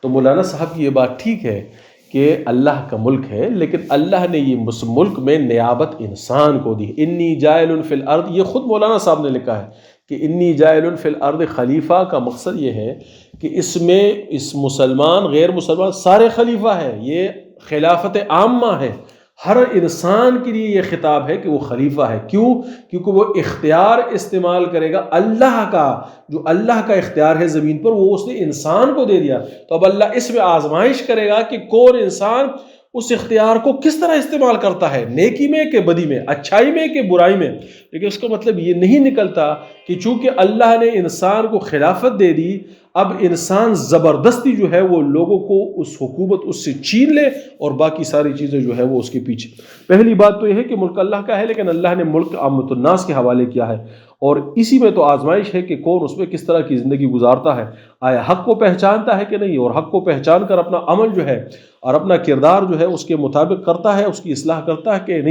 تو مولانا صاحب کی یہ بات ٹھیک ہے کہ اللہ کا ملک ہے، لیکن اللہ نے یہ ملک میں نیابت انسان کو دی۔ انی جاعل فی الارض، یہ خود مولانا صاحب نے لکھا ہے کہ انی جاعل فی الارض خلیفہ کا مقصد یہ ہے کہ اس میں اس مسلمان غیر مسلمان سارے خلیفہ ہیں، یہ خلافت عامہ ہے، ہر انسان کے لیے یہ خطاب ہے کہ وہ خلیفہ ہے۔ کیوں؟ کیونکہ وہ اختیار استعمال کرے گا اللہ کا، جو اللہ کا اختیار ہے زمین پر وہ اس نے انسان کو دے دیا۔ تو اب اللہ اس میں آزمائش کرے گا کہ کون انسان اس اختیار کو کس طرح استعمال کرتا ہے، نیکی میں کہ بدی میں، اچھائی میں کہ برائی میں۔ لیکن اس کا مطلب یہ نہیں نکلتا کہ چونکہ اللہ نے انسان کو خلافت دے دی، اب انسان زبردستی جو ہے وہ لوگوں کو اس حکومت اس سے چھین لے اور باقی ساری چیزیں جو ہے وہ اس کے پیچھے۔ پہلی بات تو یہ ہے کہ ملک اللہ کا ہے، لیکن اللہ نے ملک عامۃ الناس کے حوالے کیا ہے، اور اسی میں تو آزمائش ہے کہ کون اس میں کس طرح کی زندگی گزارتا ہے، آیا حق کو پہچانتا ہے کہ نہیں، اور حق کو پہچان کر اپنا عمل جو ہے اور اپنا کردار جو ہے اس کے مطابق کرتا ہے، اس کی اصلاح کرتا ہے کہ نہیں۔